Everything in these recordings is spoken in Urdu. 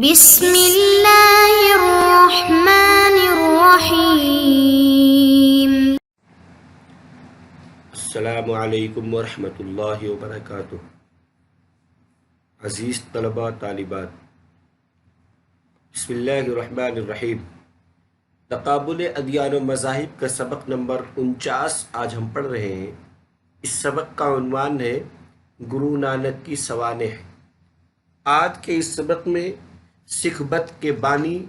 بسم اللہ الرحمن الرحیم۔ السلام علیکم ورحمۃ اللہ وبرکاتہ۔ عزیز طلباء طالبات، بسم اللہ الرحمن الرحیم۔ تقابل ادیان و مذاہب کا سبق نمبر 49 آج ہم پڑھ رہے ہیں۔ اس سبق کا عنوان ہے گرو نانک کی سوانح۔ آج کے اس سبق میں سکھ مت کے بانی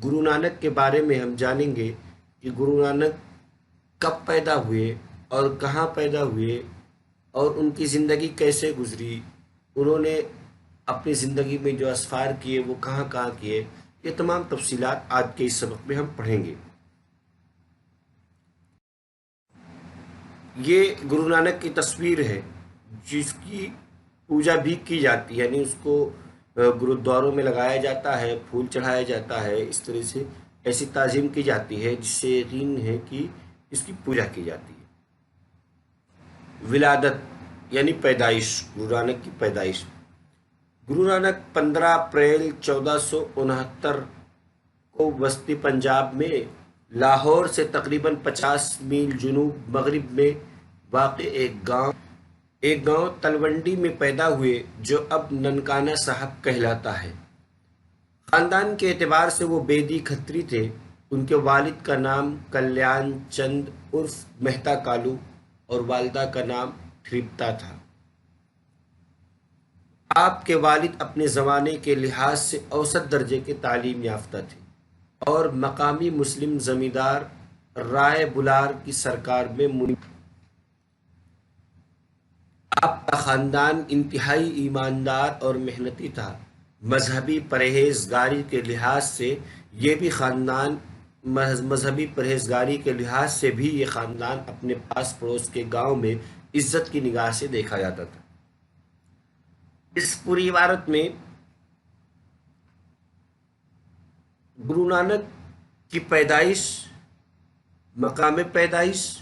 گرو نانک کے بارے میں ہم جانیں گے کہ گرو نانک کب پیدا ہوئے اور کہاں پیدا ہوئے اور ان کی زندگی کیسے گزری، انہوں نے اپنی زندگی میں جو اسفار کیے وہ کہاں کہاں کیے، یہ تمام تفصیلات آج کے اس سبق میں ہم پڑھیں گے۔ یہ گرو نانک کی تصویر ہے جس کی پوجا بھی کی جاتی ہے، یعنی اس کو گرودواروں میں لگایا جاتا ہے، پھول چڑھایا جاتا ہے، اس طرح سے ایسی تعظیم کی جاتی ہے جس سے یقین ہے کہ اس کی پوجا کی جاتی ہے۔ ولادت یعنی پیدائش، گرو نانک کی پیدائش۔ گرو نانک 15 اپریل 1469 کو وسطی پنجاب میں لاہور سے تقریباً 50 میل جنوب مغرب میں واقع ایک گاؤں تلونڈی میں پیدا ہوئے جو اب ننکانہ صاحب کہلاتا ہے۔ خاندان کے اعتبار سے وہ بیدی کھتری تھے۔ ان کے والد کا نام کلیان چند عرف مہتا کالو اور والدہ کا نام تھرپتا تھا۔ آپ کے والد اپنے زمانے کے لحاظ سے اوسط درجے کے تعلیم یافتہ تھے اور مقامی مسلم زمیندار رائے بلار کی سرکار میں منی۔ آپ کا خاندان انتہائی ایماندار اور محنتی تھا۔ مذہبی پرہیزگاری کے لحاظ سے یہ خاندان اپنے پاس پڑوس کے گاؤں میں عزت کی نگاہ سے دیکھا جاتا تھا۔ اس پوری عبارت میں گرو نانک کی پیدائش، مقام پیدائش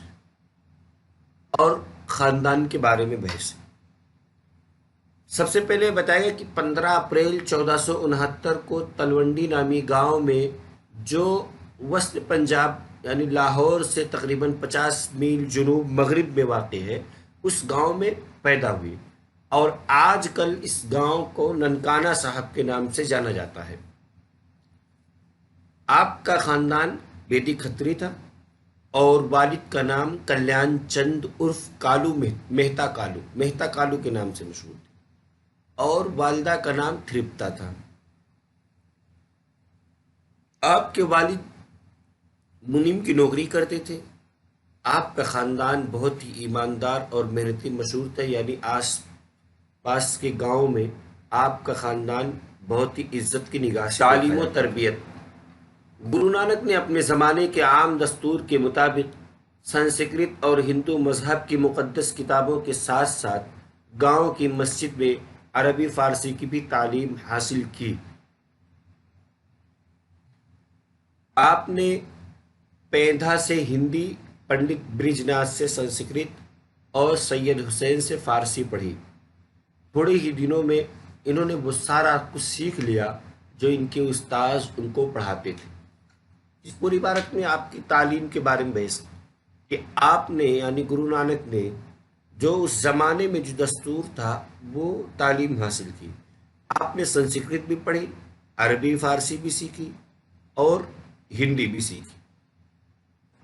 اور خاندان کے بارے میں بحث ہے۔ سب سے پہلے بتایا کہ 15 اپریل 1469 کو تلونڈی نامی گاؤں میں جو وسط پنجاب یعنی لاہور سے تقریباً 50 میل جنوب مغرب میں واقع ہے، اس گاؤں میں پیدا ہوئی اور آج کل اس گاؤں کو ننکانہ صاحب کے نام سے جانا جاتا ہے۔ آپ کا خاندان بیدی کھتری تھا اور والد کا نام کلیان چند عرف مہتا کالو کے نام سے مشہور تھے اور والدہ کا نام تھرپتا تھا۔ آپ کے والد منیم کی نوکری کرتے تھے۔ آپ کا خاندان بہت ہی ایماندار اور محنتی مشہور تھا، یعنی آس پاس کے گاؤں میں آپ کا خاندان بہت ہی عزت کی نگاہ سے تعلیم و تربیت۔ گرو نانک نے اپنے زمانے کے عام دستور کے مطابق سنسکرت اور ہندو مذہب کی مقدس کتابوں کے ساتھ ساتھ گاؤں کی مسجد میں عربی فارسی کی بھی تعلیم حاصل کی۔ آپ نے پیندھا سے ہندی، پنڈت برج ناتھ سے سنسکرت اور سید حسین سے فارسی پڑھی۔ تھوڑے ہی دنوں میں انہوں نے وہ سارا کچھ سیکھ لیا جو ان کے استاذ ان کو پڑھاتے تھے۔ اس پوری عبارت میں آپ کی تعلیم کے بارے میں بحث کہ آپ نے یعنی گرو نانک نے جو اس زمانے میں جو دستور تھا وہ تعلیم حاصل کی۔ آپ نے سنسکرت بھی پڑھی، عربی فارسی بھی سیکھی اور ہندی بھی سیکھی۔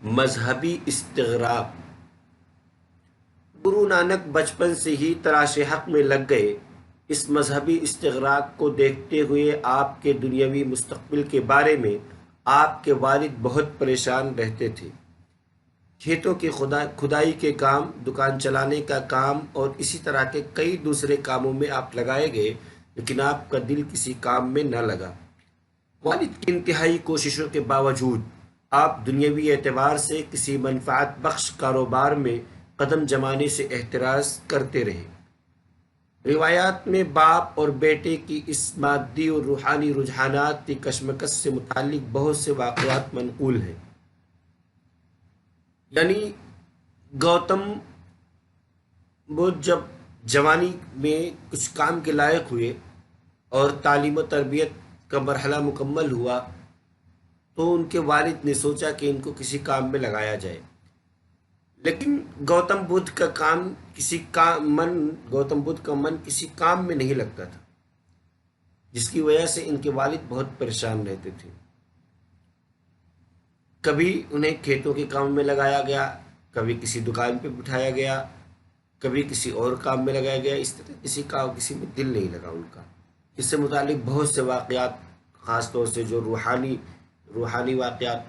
مذہبی استغراق۔ گرو نانک بچپن سے ہی تلاش حق میں لگ گئے۔ اس مذہبی استغراق کو دیکھتے ہوئے آپ کے دنیاوی مستقبل کے بارے میں آپ کے والد بہت پریشان رہتے تھے۔ کھیتوں کی کھدائی کے کام، دکان چلانے کا کام اور اسی طرح کے کئی دوسرے کاموں میں آپ لگائے گئے، لیکن آپ کا دل کسی کام میں نہ لگا۔ والد کی انتہائی کوششوں کے باوجود آپ دنیاوی اعتبار سے کسی منفعت بخش کاروبار میں قدم جمانے سے احتراز کرتے رہے۔ روایات میں باپ اور بیٹے کی اس مادی اور روحانی رجحانات کی کشمکش سے متعلق بہت سے واقعات منقول ہیں۔ یعنی گوتم بدھ جب جوانی میں کچھ کام کے لائق ہوئے اور تعلیم و تربیت کا مرحلہ مکمل ہوا تو ان کے والد نے سوچا کہ ان کو کسی کام میں لگایا جائے، لیکن گوتم بدھ کا من کسی کام میں نہیں لگتا تھا، جس کی وجہ سے ان کے والد بہت پریشان رہتے تھے۔ کبھی انہیں کھیتوں کے کام میں لگایا گیا، کبھی کسی دکان پہ بٹھایا گیا، کبھی کسی اور کام میں لگایا گیا، اس طرح کسی میں دل نہیں لگا ان کا۔ اس سے متعلق بہت سے واقعات، خاص طور سے جو روحانی واقعات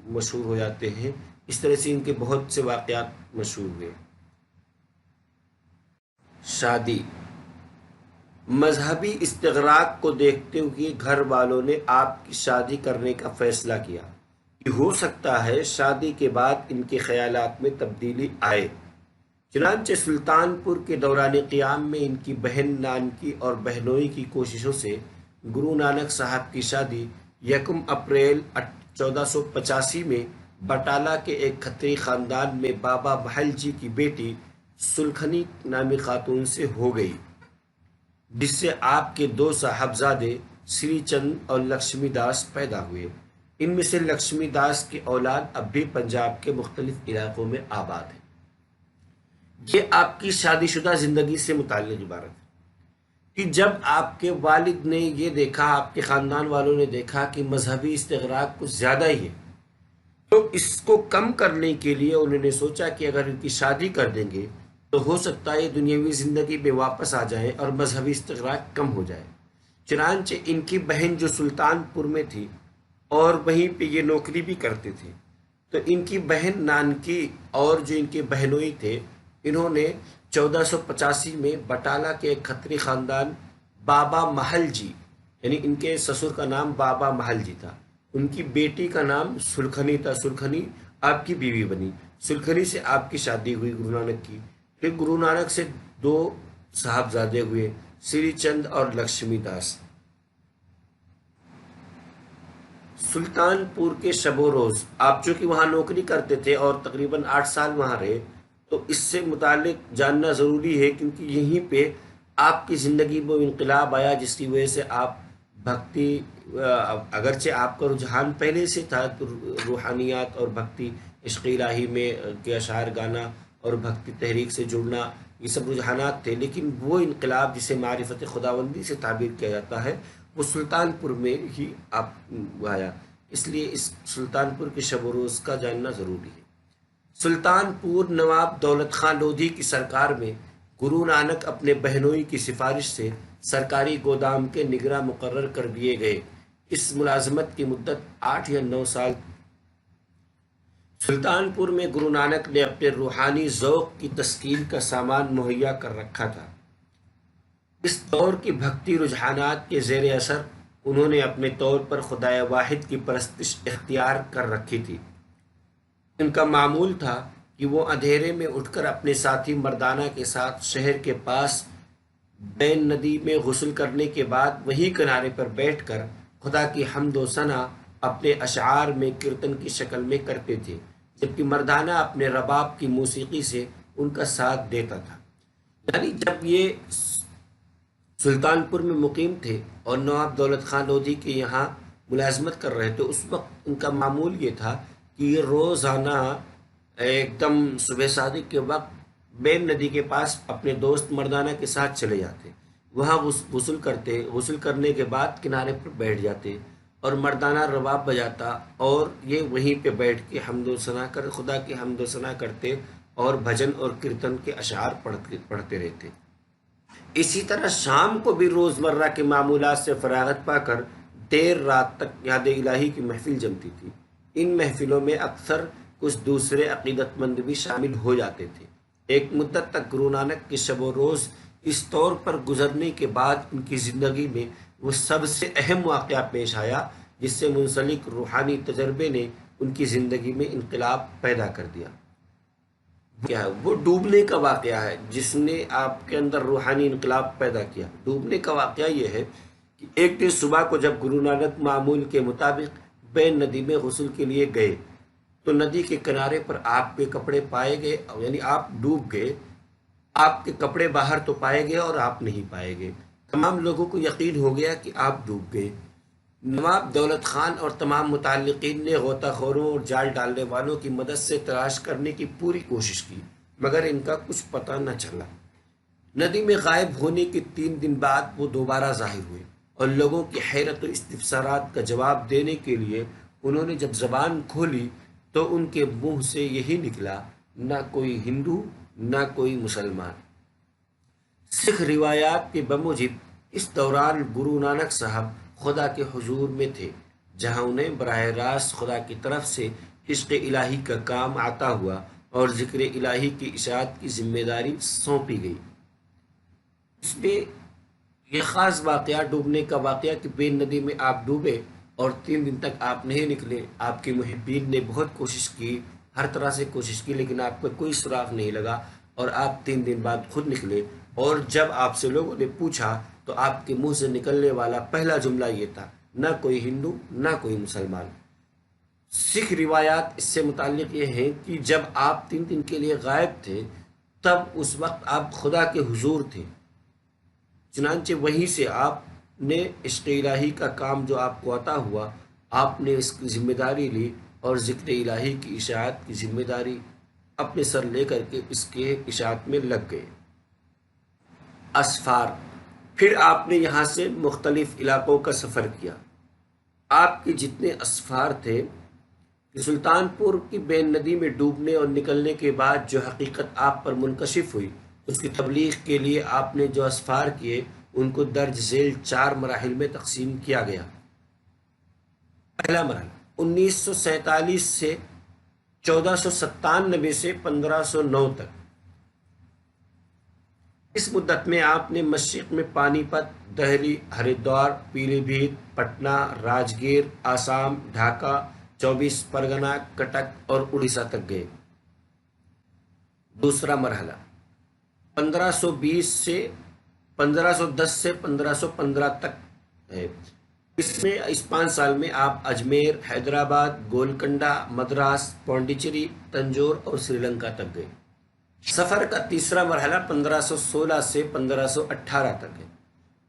مشہور ہو جاتے ہیں، اس طرح سے ان کے بہت سے واقعات مشہور ہوئے۔ شادی۔ مذہبی استغراق کو دیکھتے ہوئے گھر والوں نے آپ کی شادی کرنے کا فیصلہ کیا کہ ہو سکتا ہے شادی کے بعد ان کے خیالات میں تبدیلی آئے۔ چنانچہ سلطان پور کے دوران قیام میں ان کی بہن نانکی اور بہنوئی کی کوششوں سے گرو نانک صاحب کی شادی 1 اپریل 1485 میں بٹالہ کے ایک کھتری خاندان میں بابا محل جی کی بیٹی سلکھنی نامی خاتون سے ہو گئی، جس سے آپ کے 2 صاحبزادے سری چند اور لکشمی داس پیدا ہوئے۔ ان میں سے لکشمی داس کی اولاد اب بھی پنجاب کے مختلف علاقوں میں آباد ہے۔ یہ آپ کی شادی شدہ زندگی سے متعلق عبارت ہے کہ جب آپ کے والد نے یہ دیکھا، آپ کے خاندان والوں نے دیکھا کہ مذہبی استغراق کچھ زیادہ ہی ہے، تو اس کو کم کرنے کے لیے انہوں نے سوچا کہ اگر ان کی شادی کر دیں گے تو ہو سکتا ہے دنیاوی زندگی میں واپس آ جائیں اور مذہبی استغراق کم ہو جائے۔ چنانچہ ان کی بہن جو سلطان پور میں تھی اور وہیں پہ یہ نوکری بھی کرتے تھے، تو ان کی بہن نانکی اور جو ان کے بہنوئی تھے، انہوں نے 1485 میں بٹالہ کے ایک کھتری خاندان بابا محل جی، یعنی ان کے سسر کا نام بابا محل جی تھا، ان کی بیٹی کا نام سلکھنی تھا، سلکھنی آپ کی بیوی بنی، سلکھنی سے آپ کی شادی ہوئی گرو نانک کی۔ پھر گرو نانک سے 2 صاحبزادے ہوئے، سری چند اور لکشمی داس۔ سلطان پور کے شب و روز، آپ چونکہ وہاں نوکری کرتے تھے اور تقریباً 8 سال وہاں رہے، تو اس سے متعلق جاننا ضروری ہے، کیونکہ یہیں پہ آپ کی زندگی میں انقلاب آیا، جس کی وجہ سے آپ بھکتی، اگرچہ آپ کا رجحان پہلے سے تھا روحانیات اور بھکتی، عشق الہی میں کے اشعار گانا اور بھکتی تحریک سے جڑنا، یہ سب رجحانات تھے، لیکن وہ انقلاب جسے معرفت خداوندی سے تعبیر کیا جاتا ہے، وہ سلطان پور میں ہی آپ آیا۔ اس لیے اس سلطان پور کے شب و روز کا جاننا ضروری ہے۔ سلطان پور نواب دولت خان لودھی کی سرکار میں گرو نانک اپنے بہنوئی کی سفارش سے سرکاری گودام کے نگراں مقرر کر دیے گئے۔ اس ملازمت کی مدت 8 یا 9 سال تھی۔ سلطان پور میں گرو نانک نے اپنے روحانی ذوق کی تسکین کا سامان مہیا کر رکھا تھا۔ اس دور کی بھکتی رجحانات کے زیر اثر انہوں نے اپنے طور پر خدائے واحد کی پرستش اختیار کر رکھی تھی۔ ان کا معمول تھا کہ وہ اندھیرے میں اٹھ کر اپنے ساتھی مردانہ کے ساتھ شہر کے پاس بین ندی میں غسل کرنے کے بعد وہیں کنارے پر بیٹھ کر خدا کی حمد و ثنا اپنے اشعار میں کیرتن کی شکل میں کرتے تھے، جبکہ مردانہ اپنے رباب کی موسیقی سے ان کا ساتھ دیتا تھا۔ یعنی جب یہ سلطان پور میں مقیم تھے اور نواب دولت خان لودھی کے یہاں ملازمت کر رہے تھے، اس وقت ان کا معمول یہ تھا کہ یہ روزانہ ایک دم صبح صادق کے وقت بین ندی کے پاس اپنے دوست مردانہ کے ساتھ چلے جاتے، وہاں غسل کرتے، غسل کرنے کے بعد کنارے پر بیٹھ جاتے اور مردانہ رباب بجاتا اور یہ وہیں پہ بیٹھ کے حمد و ثنا کر خدا کی حمد و ثنا کرتے اور بھجن اور کیرتن کے اشعار پڑھتے رہتے۔ اسی طرح شام کو بھی روزمرہ کے معمولات سے فراغت پا کر دیر رات تک یاد الہی کی محفل جمتی تھی۔ ان محفلوں میں اکثر کچھ دوسرے عقیدت مند بھی شامل ہو جاتے تھے۔ ایک مدت تک گرو نانک کے شب و روز اس طور پر گزرنے کے بعد ان کی زندگی میں وہ سب سے اہم واقعہ پیش آیا جس سے منسلک روحانی تجربے نے ان کی زندگی میں انقلاب پیدا کر دیا۔ کیا ہے وہ ڈوبنے کا واقعہ ہے جس نے آپ کے اندر روحانی انقلاب پیدا کیا۔ ڈوبنے کا واقعہ یہ ہے کہ ایک دن صبح کو جب گرو نانک معمول کے مطابق بین ندی میں غسل کے لیے گئے تو ندی کے کنارے پر آپ کے کپڑے پائے گئے، یعنی آپ ڈوب گئے، آپ کے کپڑے باہر تو پائے گئے اور آپ نہیں پائے گئے۔ تمام لوگوں کو یقین ہو گیا کہ آپ ڈوب گئے۔ نواب دولت خان اور تمام متعلقین نے غوطہ خوروں اور جال ڈالنے والوں کی مدد سے تلاش کرنے کی پوری کوشش کی، مگر ان کا کچھ پتہ نہ چلا۔ ندی میں غائب ہونے کے 3 دن بعد وہ دوبارہ ظاہر ہوئے اور لوگوں کی حیرت و استفسارات کا جواب دینے کے لیے انہوں نے جب زبان کھولی تو ان کے منہ سے یہی نکلا، نہ کوئی ہندو نہ کوئی مسلمان۔ سکھ روایات کے بموجب اس دوران گرو نانک صاحب خدا کے حضور میں تھے، جہاں انہیں براہ راست خدا کی طرف سے عشق الہی کا کام عطا ہوا اور ذکر الہی کی اشاعت کی ذمہ داری سونپی گئی۔ اس میں یہ خاص واقعہ ڈوبنے کا واقعہ کہ بین ندی میں آپ ڈوبے اور 3 دن تک آپ نہیں نکلے۔ آپ کے محبین نے بہت کوشش کی، ہر طرح سے کوشش کی، لیکن آپ کا کوئی سراغ نہیں لگا اور آپ 3 دن بعد خود نکلے۔ اور جب آپ سے لوگوں نے پوچھا تو آپ کے منہ سے نکلنے والا پہلا جملہ یہ تھا، نہ کوئی ہندو نہ کوئی مسلمان۔ سکھ روایات اس سے متعلق یہ ہیں کہ جب آپ 3 دن کے لیے غائب تھے تب اس وقت آپ خدا کے حضور تھے، چنانچہ وہیں سے آپ نے عشق الہی کا کام جو آپ کو عطا ہوا، آپ نے اس کی ذمہ داری لی اور ذکر الہی کی اشاعت کی ذمہ داری اپنے سر لے کر کے اس کے اشاعت میں لگ گئے۔ اسفار، پھر آپ نے یہاں سے مختلف علاقوں کا سفر کیا۔ آپ کے جتنے اسفار تھے کہ سلطان پور کی بین ندی میں ڈوبنے اور نکلنے کے بعد جو حقیقت آپ پر منکشف ہوئی، اس کی تبلیغ کے لیے آپ نے جو اسفار کیے ان کو درج ذیل 4 مراحل میں تقسیم کیا گیا۔ پہلا مرحلہ 1947 سے 1497 سے 1509 تک۔ اس مدت میں آپ نے مشرق میں پانی پت، دہلی، ہریدوار، پیلی بھیت، پٹنہ، راجگیر، آسام، ڈھاکہ، 24 پرگنہ، کٹک اور اڑیسہ تک گئے۔ دوسرا مرحلہ 1510 سے 1515 تک ہے۔ اس 5 سال میں آپ اجمیر، حیدرآباد، گولکنڈہ، مدراس، پونڈیچری، تنجور اور سری لنکا تک گئے۔ سفر کا تیسرا مرحلہ 1516 سے 1518 تک ہے۔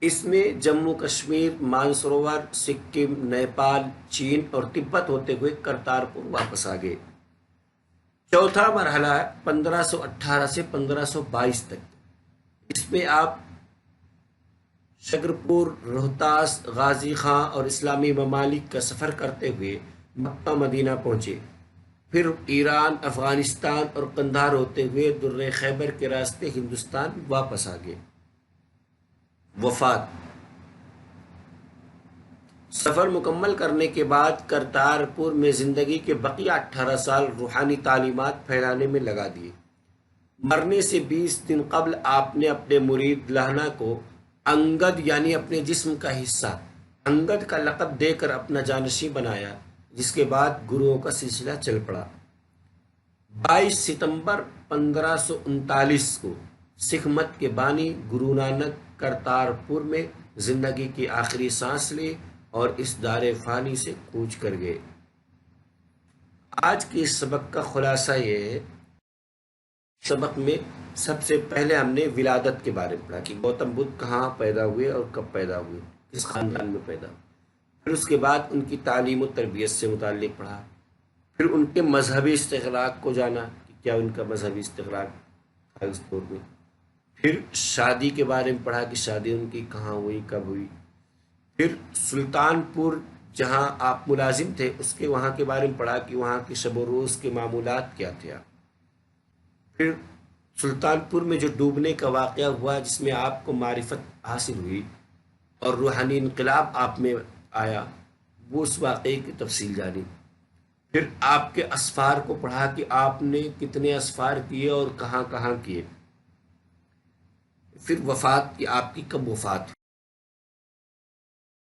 اس میں جموں کشمیر، مانسروور، سکم، نیپال، چین اور تبت ہوتے ہوئے کرتارپور واپس آ گئے۔ چوتھا مرحلہ 1518 سے 1522 تک۔ اس میں آپ شکرپور، روہتاس، غازی خاں اور اسلامی ممالک کا سفر کرتے ہوئے مکہ مدینہ پہنچے، پھر ایران، افغانستان اور قندھار ہوتے ہوئے در خیبر کے راستے ہندوستان واپس آ گئے۔ وفات، سفر مکمل کرنے کے بعد کرتارپور میں زندگی کے بقیہ 18 سال روحانی تعلیمات پھیلانے میں لگا دیے۔ مرنے سے 20 دن قبل آپ نے اپنے مرید لہنا کو انگد یعنی اپنے جسم کا حصہ انگد کا لقب دے کر اپنا جانشین بنایا، جس کے بعد گروؤں کا سلسلہ چل پڑا۔ 22 ستمبر 1539 کو سکھ مت کے بانی گرو نانک کرتارپور میں زندگی کی آخری سانس لی اور اس دار فانی سے کوچ کر گئے۔ آج کے اس سبق کا خلاصہ یہ ہے، سبق میں سب سے پہلے ہم نے ولادت کے بارے میں پڑھا کہ گوتم بدھ کہاں پیدا ہوئے اور کب پیدا ہوئے، کس خاندان میں پیدا ہوئے۔ پھر اس کے بعد ان کی تعلیم و تربیت سے متعلق پڑھا، پھر ان کے مذہبی استقراق کو جانا کہ کیا ان کا مذہبی استقراق تھا اس دور میں، پھر شادی کے بارے میں پڑھا کہ شادی ان کی کہاں ہوئی، کب ہوئی، پھر سلطان پور جہاں آپ ملازم تھے اس کے وہاں کے بارے میں پڑھا کہ وہاں کے شب و روز کے معمولات کیا تھے، پھر سلطان پور میں جو ڈوبنے کا واقعہ ہوا جس میں آپ کو معرفت حاصل ہوئی اور روحانی انقلاب آپ میں آیا، وہ اس واقعے کی تفصیل جانی۔ پھر آپ کے اسفار کو پڑھا کہ آپ نے کتنے اسفار کیے اور کہاں کہاں کیے۔ پھر وفات کی، آپ کی کب وفات ہوئی۔